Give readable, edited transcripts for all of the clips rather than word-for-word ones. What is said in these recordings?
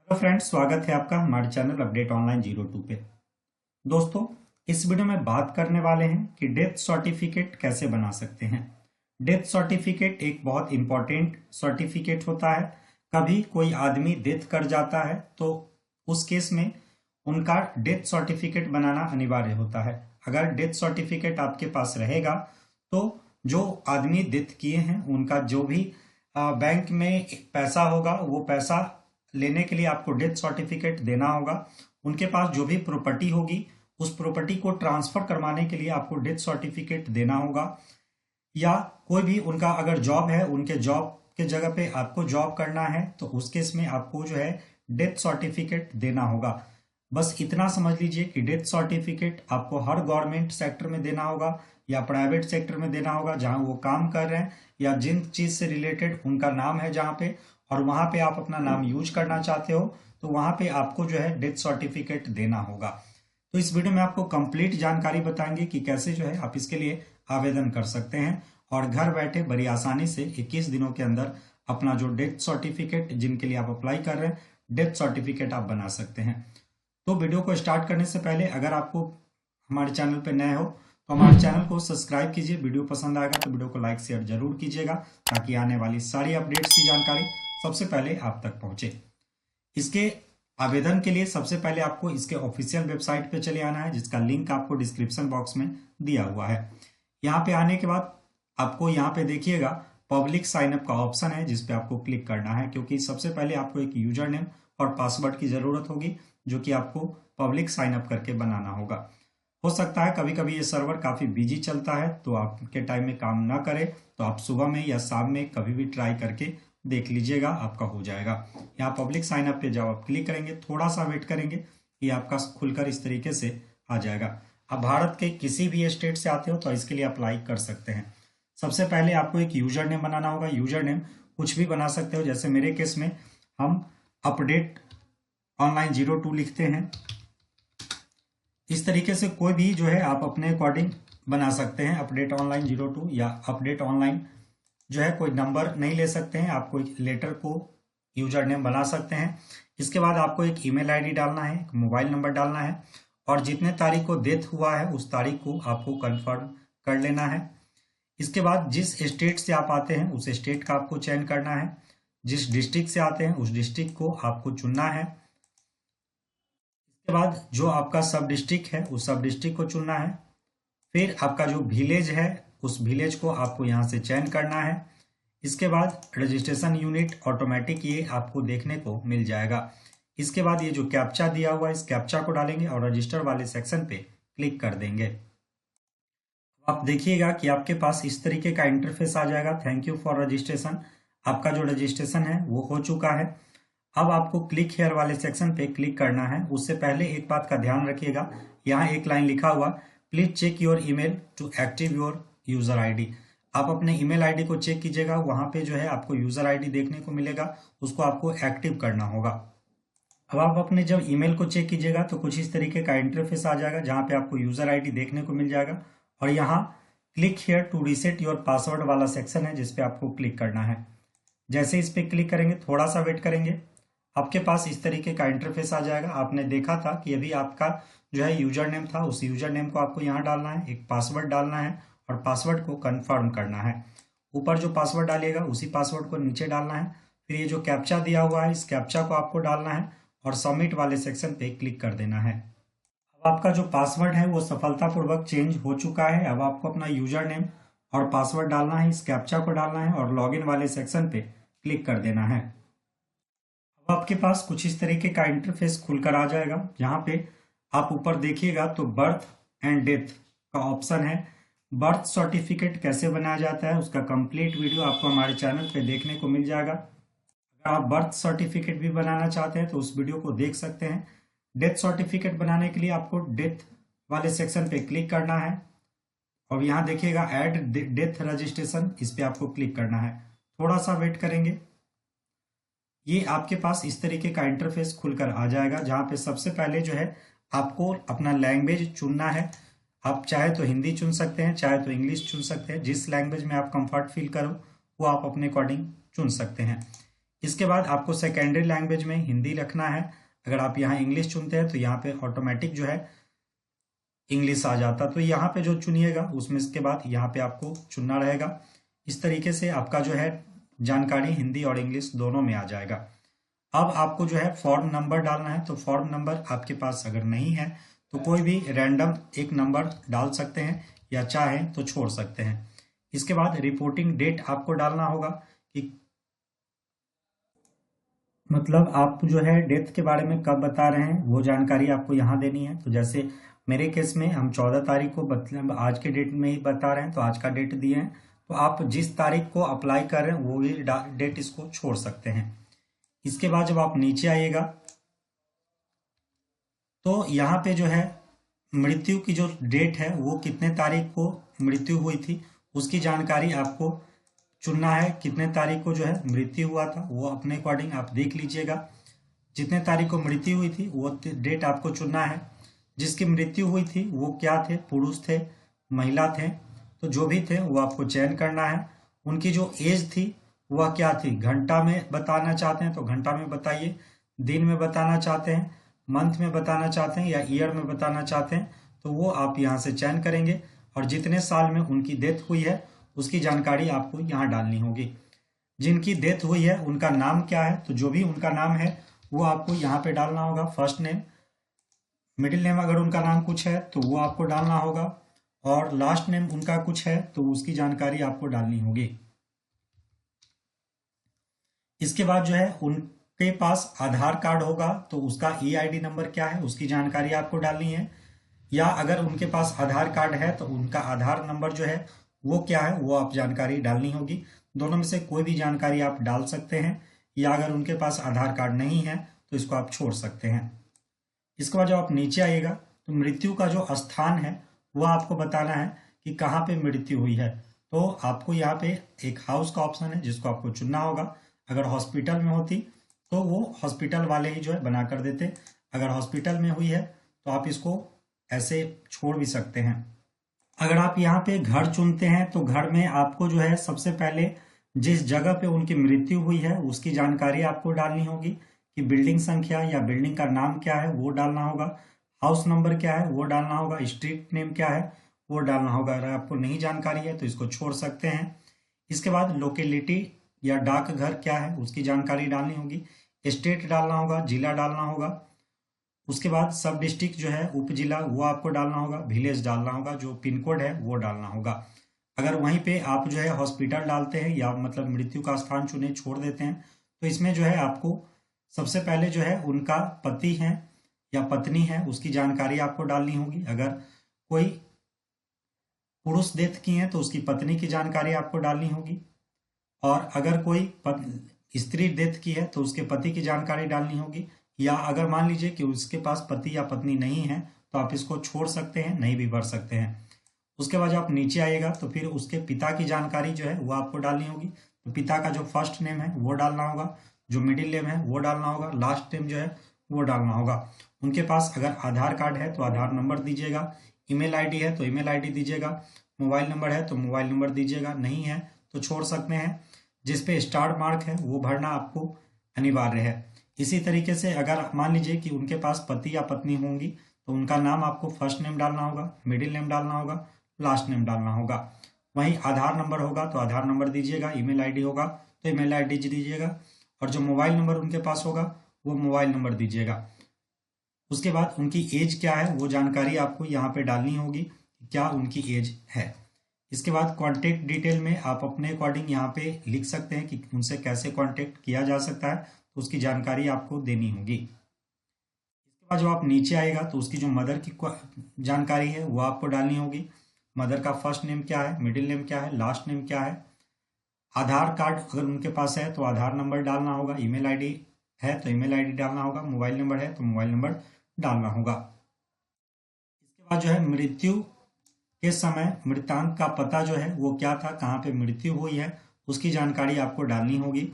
Hello friends, स्वागत है आपका हमारे चैनल अपडेट ऑनलाइन 02 पे। दोस्तों, इस वीडियो में बात करने वाले हैं कि डेथ सर्टिफिकेट कैसे बना सकते हैं। डेथ सर्टिफिकेट एक बहुत इंपॉर्टेंट सर्टिफिकेट होता है। कभी कोई आदमी डेथ कर जाता है तो उस केस में उनका डेथ सर्टिफिकेट बनाना अनिवार्य होता है। अगर डेथ सर्टिफिकेट आपके पास रहेगा तो जो आदमी डेथ किए हैं उनका जो भी बैंक में पैसा होगा वो पैसा लेने के लिए आपको डेथ सर्टिफिकेट देना होगा। उनके पास जो भी प्रॉपर्टी होगी उस प्रॉपर्टी को ट्रांसफर करवाने के लिए आपको डेथ सर्टिफिकेट देना होगा। या कोई भी उनका अगर जॉब है, उनके जॉब के जगह पे आपको जॉब करना है तो उस केस में आपको जो है डेथ सर्टिफिकेट देना होगा। बस इतना समझ लीजिए कि डेथ सर्टिफिकेट आपको हर गवर्नमेंट सेक्टर में देना होगा या प्राइवेट सेक्टर में देना होगा जहां वो काम कर रहे हैं या जिन चीज से रिलेटेड उनका नाम है जहां पे, और वहां पे आप अपना नाम यूज करना चाहते हो तो वहां पे आपको जो है डेथ सर्टिफिकेट देना होगा। तो इस वीडियो में आपको कंप्लीट जानकारी बताएंगे कि कैसे जो है आप इसके लिए आवेदन कर सकते हैं और घर बैठे बड़ी आसानी से 21 दिनों के अंदर अपना जो डेथ सर्टिफिकेट जिनके लिए आप अप्लाई कर रहे हैं डेथ सर्टिफिकेट आप बना सकते हैं। तो वीडियो को स्टार्ट करने से पहले अगर आपको हमारे चैनल पर नए हो तो हमारे चैनल को सब्सक्राइब कीजिए। वीडियो पसंद आएगा तो वीडियो को लाइक शेयर जरूर कीजिएगा ताकि आने वाली सारी अपडेट्स की जानकारी सबसे पहले आप तक पहुंचे। इसके आवेदन के लिए सबसे पहले आपको इसके ऑफिशियल वेबसाइट पे चले आना है जिसका लिंक आपको डिस्क्रिप्शन बॉक्स में दिया हुआ है। यहाँ पे आने के बाद आपको यहाँ पे देखिएगा पब्लिक साइन अप का ऑप्शन है जिस पे आपको क्लिक करना है, क्योंकि सबसे पहले आपको एक यूजर नेम और पासवर्ड की जरूरत होगी जो कि आपको पब्लिक साइन अप करके बनाना होगा। हो सकता है कभी कभी ये सर्वर काफी बिजी चलता है तो आपके टाइम में काम ना करे, तो आप सुबह में या शाम में कभी भी ट्राई करके देख लीजिएगा, आपका हो जाएगा। यहाँ पब्लिक साइन अप पे जब आप क्लिक करेंगे थोड़ा सा वेट करेंगे, ये आपका खुलकर इस तरीके से आ जाएगा। आप भारत के किसी भी स्टेट से आते हो तो इसके लिए अप्लाई कर सकते हैं। सबसे पहले आपको एक यूजर नेम बनाना होगा। यूजर नेम कुछ भी बना सकते हो, जैसे मेरे केस में हम अपडेट ऑनलाइन 02 लिखते हैं। इस तरीके से कोई भी जो है आप अपने अकॉर्डिंग बना सकते हैं। अपडेट ऑनलाइन 02 या अपडेट ऑनलाइन जो है कोई नंबर नहीं ले सकते हैं, आप कोई लेटर को यूजर नेम बना सकते हैं। इसके बाद आपको एक ईमेल आईडी डालना है, एक मोबाइल नंबर डालना है और जितने तारीख को डेथ हुआ है उस तारीख को आपको कंफर्म कर लेना है। इसके बाद जिस स्टेट से आप आते हैं उस स्टेट का आपको चयन करना है। जिस डिस्ट्रिक्ट से आते हैं उस डिस्ट्रिक्ट को आपको चुनना है। इसके बाद जो आपका सब डिस्ट्रिक्ट है उस सब डिस्ट्रिक्ट को चुनना है। फिर आपका जो विलेज है उस विलेज को आपको यहाँ से चयन करना है। इसके बाद रजिस्ट्रेशन यूनिट ऑटोमेटिक ये आपको देखने को मिल जाएगा। इसके बाद ये जो कैप्चा दिया हुआ है इस कैप्चा को डालेंगे और रजिस्टर वाले सेक्शन पे क्लिक कर देंगे। आप देखिएगा कि आपके पास इस तरीके का इंटरफेस आ जाएगा। Thank you for registration. आपका जो रजिस्ट्रेशन है वो हो चुका है। अब आपको क्लिक हेयर वाले सेक्शन पे क्लिक करना है। उससे पहले एक बात का ध्यान रखिएगा, यहाँ एक लाइन लिखा हुआ please check your email to active your user ID. आप अपने ईमेल आईडी को चेक कीजिएगा, वहां पे जो है आपको यूजर आईडी देखने को मिलेगा, उसको आपको एक्टिव करना होगा। अब आप अपने जब ईमेल को चेक कीजिएगा तो कुछ इस तरीके का इंटरफेस आ जाएगा जहां पे आपको यूजर आईडी देखने को मिल जाएगा और यहाँ click here to reset your password वाला सेक्शन है जिसपे आपको क्लिक करना है। जैसे इस पे क्लिक करेंगे थोड़ा सा वेट करेंगे, आपके पास इस तरीके का इंटरफेस आ जाएगा। आपने देखा था कि अभी आपका जो है यूजर नेम था, उस यूजर नेम को आपको यहाँ डालना है, एक पासवर्ड डालना है और पासवर्ड को कंफर्म करना है। ऊपर जो पासवर्ड डालिएगा उसी पासवर्ड को नीचे डालना है। फिर ये जो कैप्चा दिया हुआ है इस कैप्चा को आपको डालना है और सबमिट वाले सेक्शन पे क्लिक कर देना है। अब आपका जो पासवर्ड है वो सफलतापूर्वक चेंज हो चुका है। अब आपको अपना यूजर नेम और पासवर्ड डालना है, इस कैप्चा को डालना है और लॉगिन वाले सेक्शन पे क्लिक कर देना है। अब आपके पास कुछ इस तरीके का इंटरफेस खुलकर आ जाएगा जहां पे आप ऊपर देखिएगा तो बर्थ एंड डेथ का ऑप्शन है। बर्थ सर्टिफिकेट कैसे बनाया जाता है उसका कंप्लीट वीडियो आपको हमारे चैनल पे देखने को मिल जाएगा। अगर आप बर्थ सर्टिफिकेट भी बनाना चाहते हैं तो उस वीडियो को देख सकते हैं। डेथ सर्टिफिकेट बनाने के लिए आपको डेथ वाले सेक्शन पे क्लिक करना है और यहाँ देखिएगा ऐड डेथ रजिस्ट्रेशन, इस पे आपको क्लिक करना है। थोड़ा सा वेट करेंगे, ये आपके पास इस तरीके का इंटरफेस खुलकर आ जाएगा जहां पे सबसे पहले जो है आपको अपना लैंग्वेज चुनना है। आप चाहे तो हिंदी चुन सकते हैं, चाहे तो इंग्लिश चुन सकते हैं, जिस लैंग्वेज में आप कंफर्ट फील करो वो आप अपने अकॉर्डिंग चुन सकते हैं। इसके बाद आपको सेकेंडरी लैंग्वेज में हिंदी रखना है। अगर आप यहाँ इंग्लिश चुनते हैं तो यहाँ पे ऑटोमेटिक जो है इंग्लिश आ जाता, तो यहाँ पे जो चुनिएगा उसमें इसके बाद यहाँ पे आपको चुनना रहेगा। इस तरीके से आपका जो है जानकारी हिंदी और इंग्लिश दोनों में आ जाएगा। अब आपको जो है फॉर्म नंबर डालना है, तो फॉर्म नंबर आपके पास अगर नहीं है तो कोई भी रैंडम एक नंबर डाल सकते हैं या चाहें तो छोड़ सकते हैं। इसके बाद रिपोर्टिंग डेट आपको डालना होगा कि मतलब आप जो है डेथ के बारे में कब बता रहे हैं वो जानकारी आपको यहाँ देनी है। तो जैसे मेरे केस में हम 14 तारीख को मतलब आज के डेट में ही बता रहे हैं, तो आज का डेट दिए हैं, तो आप जिस तारीख को अप्लाई कर रहे हैं वो ही डेट इसको छोड़ सकते हैं। इसके बाद जब आप नीचे आइएगा तो यहाँ पे जो है मृत्यु की जो डेट है वो कितने तारीख को मृत्यु हुई थी उसकी जानकारी आपको चुनना है। कितने तारीख को जो है मृत्यु हुआ था वो अपने अकॉर्डिंग आप देख लीजिएगा। जितने तारीख को मृत्यु हुई थी वो डेट आपको चुनना है। जिसकी मृत्यु हुई थी वो क्या थे, पुरुष थे, महिला थे, तो जो भी थे वो आपको चयन करना है। उनकी जो एज थी वह क्या थी, घंटा में बताना चाहते हैं तो घंटा में बताइए, दिन में बताना चाहते हैं, मंथ में बताना चाहते हैं या ईयर में बताना चाहते हैं, तो वो आप यहाँ से चयन करेंगे। और जितने साल में उनकी डेथ हुई है उसकी जानकारी आपको यहाँ डालनी होगी। जिनकी डेथ हुई है उनका नाम क्या है, तो जो भी उनका नाम है वो आपको यहाँ पे डालना होगा। फर्स्ट नेम, मिडिल नेम अगर उनका नाम कुछ है तो वो आपको डालना होगा, और लास्ट नेम उनका कुछ है तो उसकी जानकारी आपको डालनी होगी। इसके बाद जो है उनके पास आधार कार्ड होगा तो उसका EID नंबर क्या है उसकी जानकारी आपको डालनी है, या अगर उनके पास आधार कार्ड है तो उनका आधार नंबर जो है वो क्या है वो आप जानकारी डालनी होगी। दोनों में से कोई भी जानकारी आप डाल सकते हैं, या अगर उनके पास आधार कार्ड नहीं है तो इसको आप छोड़ सकते हैं। इसके बाद जब आप नीचे आइएगा तो मृत्यु का जो स्थान है वह आपको बताना है कि कहाँ पे मृत्यु हुई है। तो आपको यहाँ पे एक हाउस का ऑप्शन है जिसको आपको चुनना होगा। अगर हॉस्पिटल में होती तो वो हॉस्पिटल वाले ही जो है बना कर देते, अगर हॉस्पिटल में हुई है तो आप इसको ऐसे छोड़ भी सकते हैं। अगर आप यहाँ पे घर चुनते हैं तो घर में आपको जो है सबसे पहले जिस जगह पे उनकी मृत्यु हुई है उसकी जानकारी आपको डालनी होगी कि बिल्डिंग संख्या या बिल्डिंग का नाम क्या है वो डालना होगा, हाउस नंबर क्या है वो डालना होगा, स्ट्रीट नेम क्या है वो डालना होगा। अगर आपको नहीं जानकारी है तो इसको छोड़ सकते हैं। इसके बाद लोकेलिटी या डाकघर क्या है उसकी जानकारी डालनी होगी, स्टेट डालना होगा, जिला डालना होगा। उसके बाद सब डिस्ट्रिक्ट जो है उप जिला वो आपको डालना होगा, विलेज डालना होगा, जो पिन कोड है वो डालना होगा। अगर वहीं पे आप जो है हॉस्पिटल डालते हैं या मतलब मृत्यु का स्थान चुने छोड़ देते हैं तो इसमें जो है आपको सबसे पहले जो है उनका पति है या पत्नी है उसकी जानकारी आपको डालनी होगी। अगर कोई पुरुष डेथ की है तो उसकी पत्नी की जानकारी आपको डालनी होगी, और अगर कोई स्त्री डेथ की है तो उसके पति की जानकारी डालनी होगी। या अगर मान लीजिए कि उसके पास पति या पत्नी नहीं है तो आप इसको छोड़ सकते हैं, नहीं भी भर सकते हैं। उसके बाद जब आप नीचे आइएगा तो फिर उसके पिता की जानकारी जो है वो आपको डालनी होगी। तो पिता का जो फर्स्ट नेम है वो डालना होगा, जो मिडिल नेम है वो डालना होगा, लास्ट नेम जो है वो डालना होगा। उनके पास अगर आधार कार्ड है तो आधार नंबर दीजिएगा, ईमेल आईडी है तो ईमेल आईडी दीजिएगा, मोबाइल नंबर है तो मोबाइल नंबर दीजिएगा, नहीं है तो छोड़ सकते हैं। जिस पे स्टार मार्क है वो भरना आपको अनिवार्य है। इसी तरीके से अगर मान लीजिए कि उनके पास पति या पत्नी होंगी तो उनका नाम आपको फर्स्ट नेम डालना होगा, मिडिल नेम डालना होगा, लास्ट नेम डालना होगा। वहीं आधार नंबर होगा तो आधार नंबर दीजिएगा, ईमेल आईडी होगा तो ईमेल आईडी दीजिएगा, और जो मोबाइल नंबर उनके पास होगा वो मोबाइल नंबर दीजिएगा। उसके बाद उनकी एज क्या है वो जानकारी आपको यहाँ पे डालनी होगी, क्या उनकी एज है। इसके बाद कॉन्टेक्ट डिटेल में आप अपने अकॉर्डिंग यहाँ पे लिख सकते हैं कि उनसे कैसे कॉन्टेक्ट किया जा सकता है, तो उसकी जानकारी आपको देनी होगी। इसके बाद जब आप नीचे आएगा तो उसकी जो मदर की जानकारी है वो आपको डालनी होगी। मदर का फर्स्ट नेम क्या है, मिडिल नेम क्या है, लास्ट नेम क्या है। आधार कार्ड अगर उनके पास है तो आधार नंबर डालना होगा, ईमेल आईडी है तो ईमेल आईडी डालना होगा, मोबाइल नंबर है तो मोबाइल नंबर डालना होगा। इसके बाद जो है मृत्यु के समय मृतांक का पता जो है वो क्या था, कहाँ पे मृत्यु हुई है उसकी जानकारी आपको डालनी होगी।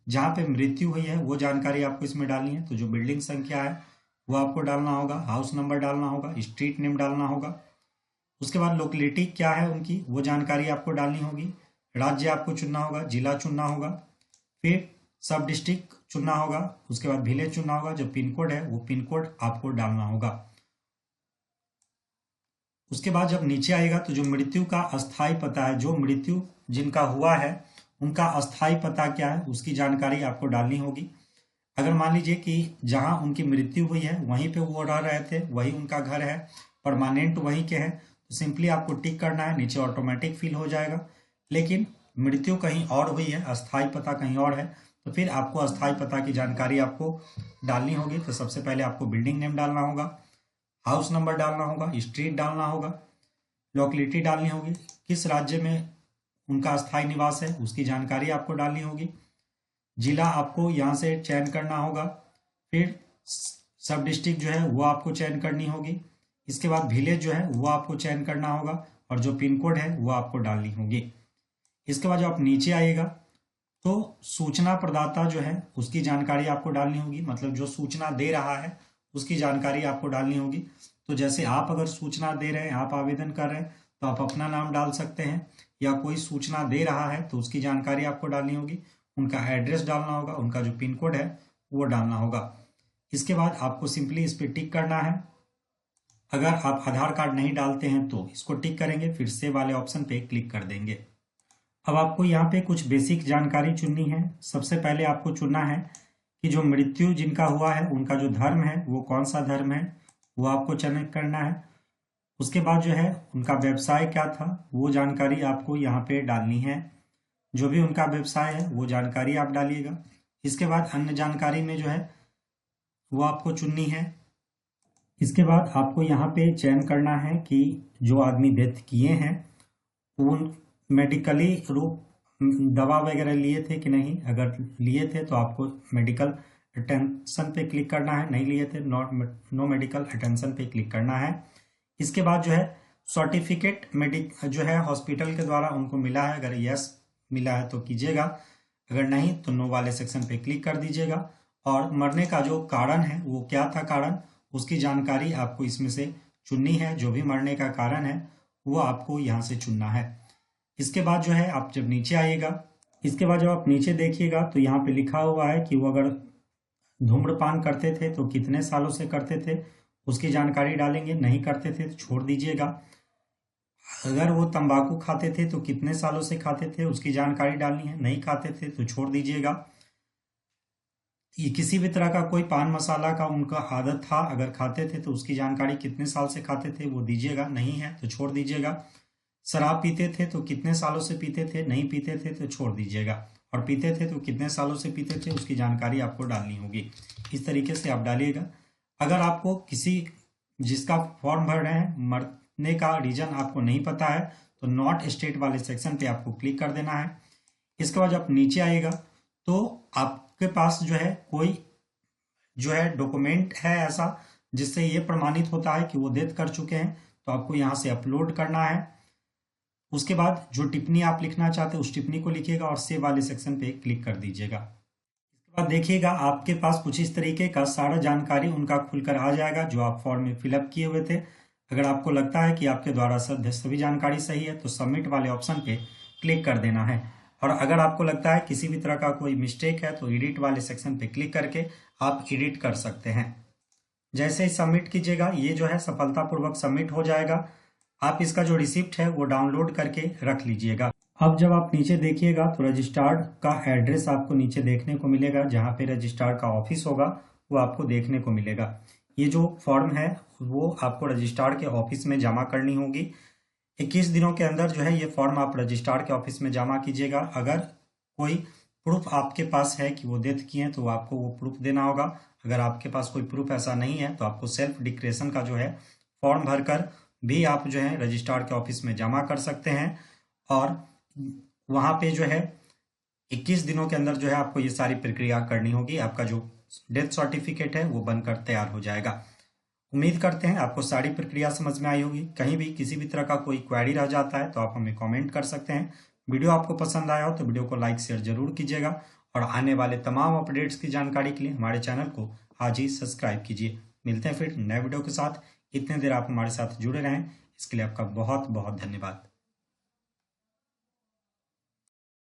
जहाँ पे मृत्यु हुई है वो जानकारी आपको इसमें डालनी है। तो जो बिल्डिंग संख्या है वो आपको डालना होगा, हाउस नंबर डालना होगा, स्ट्रीट नेम डालना होगा। उसके बाद लोकेलिटी क्या है उनकी वो जानकारी आपको डालनी होगी, राज्य आपको चुनना होगा, जिला चुनना होगा, फिर सब डिस्ट्रिक्ट चुनना होगा, उसके बाद विलेज चुनना होगा, जो पिन कोड है वो पिन कोड आपको डालना होगा। उसके बाद जब नीचे आएगा तो जो मृत्यु का अस्थायी पता है, जो मृत्यु जिनका हुआ है उनका अस्थायी पता क्या है उसकी जानकारी आपको डालनी होगी। अगर मान लीजिए कि जहां उनकी मृत्यु हुई है वहीं पे वो रह रहे थे, वही उनका घर है, परमानेंट वहीं के हैं, तो सिंपली आपको टिक करना है, नीचे ऑटोमेटिक फिल हो जाएगा। लेकिन मृत्यु कहीं और हुई है, अस्थायी पता कहीं और है, तो फिर आपको अस्थायी पता की जानकारी आपको डालनी होगी। तो सबसे पहले आपको बिल्डिंग नेम डालना होगा, हाउस नंबर डालना होगा, स्ट्रीट डालना होगा, लोकेलिटी डालनी होगी, किस राज्य में उनका अस्थायी निवास है उसकी जानकारी आपको डालनी होगी, जिला आपको यहाँ से चयन करना होगा, फिर सब डिस्ट्रिक्ट जो है वो आपको चयन करनी होगी, इसके बाद विलेज जो है वो आपको चयन करना होगा, और जो पिन कोड है वो आपको डालनी होगी। इसके बाद जब आप नीचे आइएगा तो सूचना प्रदाता जो है उसकी जानकारी आपको डालनी होगी, मतलब जो सूचना दे रहा है उसकी जानकारी आपको डालनी होगी। तो जैसे आप अगर सूचना दे रहे हैं, आप आवेदन कर रहे हैं, तो आप अपना नाम डाल सकते हैं, या कोई सूचना दे रहा है तो उसकी जानकारी आपको डालनी होगी, उनका एड्रेस डालना होगा, उनका जो पिन कोड है वो डालना होगा। इसके बाद आपको सिंपली इस पर टिक करना है। अगर आप आधार कार्ड नहीं डालते हैं तो इसको टिक करेंगे, फिर से वाले ऑप्शन पे क्लिक कर देंगे। अब आपको यहाँ पे कुछ बेसिक जानकारी चुननी है। सबसे पहले आपको चुनना है कि जो मृत्यु जिनका हुआ है उनका जो धर्म है वो कौन सा धर्म है, वो आपको चयनित करना है। उसके बाद जो है उनका व्यवसाय क्या था वो जानकारी आपको यहाँ पे डालनी है, जो भी उनका व्यवसाय है वो जानकारी आप डालिएगा। इसके बाद अन्य जानकारी में जो है वो आपको चुननी है। इसके बाद आपको यहाँ पे चयन करना है कि जो आदमी डेथ किए हैं उन मेडिकली रूप दवा वगैरह लिए थे कि नहीं, अगर लिए थे तो आपको मेडिकल अटेंशन पे क्लिक करना है, नहीं लिए थे नो मेडिकल अटेंशन पे क्लिक करना है। इसके बाद जो है सर्टिफिकेट जो है हॉस्पिटल के द्वारा उनको मिला है, अगर यस मिला है तो कीजिएगा, अगर नहीं तो नो वाले सेक्शन पे क्लिक कर दीजिएगा। और मरने का जो कारण है वो क्या था कारण, उसकी जानकारी आपको इसमें से चुननी है, जो भी मरने का कारण है वो आपको यहाँ से चुनना है। इसके बाद जो है आप जब नीचे आइएगा, इसके बाद जब आप नीचे देखिएगा तो यहाँ पे लिखा हुआ है कि वो अगर धूम्रपान करते थे तो कितने सालों से करते थे उसकी जानकारी डालेंगे, नहीं करते थे तो छोड़ दीजिएगा। अगर वो तंबाकू खाते थे तो कितने सालों से खाते थे उसकी जानकारी डालनी है, नहीं खाते थे तो छोड़ दीजिएगा। किसी भी तरह का कोई पान मसाला का उनका आदत था, अगर खाते थे तो उसकी जानकारी कितने साल से खाते थे वो दीजिएगा, नहीं है तो छोड़ दीजिएगा। शराब पीते थे तो कितने सालों से पीते थे, नहीं पीते थे तो छोड़ दीजिएगा, और पीते थे तो कितने सालों से पीते थे उसकी जानकारी आपको डालनी होगी। इस तरीके से आप डालिएगा। अगर आपको किसी जिसका फॉर्म भर रहे हैं मरने का रीजन आपको नहीं पता है तो नॉट स्टेट वाले सेक्शन पे आपको क्लिक कर देना है। इसके बाद आप नीचे आइएगा तो आपके पास जो है कोई जो है डॉक्यूमेंट है ऐसा जिससे ये प्रमाणित होता है कि वो डेथ कर चुके हैं, तो आपको यहाँ से अपलोड करना है। उसके बाद जो टिप्पणी आप लिखना चाहते हैं उस टिप्पणी को लिखिएगा और सेव वाले सेक्शन पे क्लिक कर दीजिएगा। इसके बाद देखिएगा आपके पास कुछ इस तरीके का सारा जानकारी उनका खुलकर आ जाएगा जो आप फॉर्म में फिलअप किए हुए थे। अगर आपको लगता है कि आपके द्वारा सभी जानकारी सही है तो सबमिट वाले ऑप्शन पे क्लिक कर देना है, और अगर आपको लगता है किसी भी तरह का कोई मिस्टेक है तो एडिट वाले सेक्शन पे क्लिक करके आप एडिट कर सकते हैं। जैसे ही सबमिट कीजिएगा ये जो है सफलतापूर्वक सबमिट हो जाएगा। आप इसका जो रिसिप्ट है वो डाउनलोड करके रख लीजिएगा। अब जब आप नीचे देखिएगा तो रजिस्ट्रार का एड्रेस आपको नीचे देखने को मिलेगा, जहाँ पे रजिस्ट्रार का ऑफिस होगा वो आपको देखने को मिलेगा। ये जो फॉर्म है वो आपको रजिस्ट्रार के ऑफिस में जमा करनी होगी। 21 दिनों के अंदर जो है ये फॉर्म आप रजिस्ट्रार के ऑफिस में जमा कीजिएगा। अगर कोई प्रूफ आपके पास है कि वो डेथ किए हैं तो आपको वो प्रूफ देना होगा। अगर आपके पास कोई प्रूफ ऐसा नहीं है तो आपको सेल्फ डिक्लेरेशन का जो है फॉर्म भरकर भी आप जो है रजिस्ट्रार के ऑफिस में जमा कर सकते हैं, और वहाँ पे जो है 21 दिनों के अंदर जो है आपको ये सारी प्रक्रिया करनी होगी। आपका जो डेथ सर्टिफिकेट है वो बनकर तैयार हो जाएगा। उम्मीद करते हैं आपको सारी प्रक्रिया समझ में आई होगी। कहीं भी किसी भी तरह का कोई क्वेरी रह जाता है तो आप हमें कमेंट कर सकते हैं। वीडियो आपको पसंद आया हो तो वीडियो को लाइक शेयर जरूर कीजिएगा, और आने वाले तमाम अपडेट्स की जानकारी के लिए हमारे चैनल को आज ही सब्सक्राइब कीजिए। मिलते हैं फिर नए वीडियो के साथ। इतने देर आप हमारे साथ जुड़े रहें इसके लिए आपका बहुत बहुत धन्यवाद।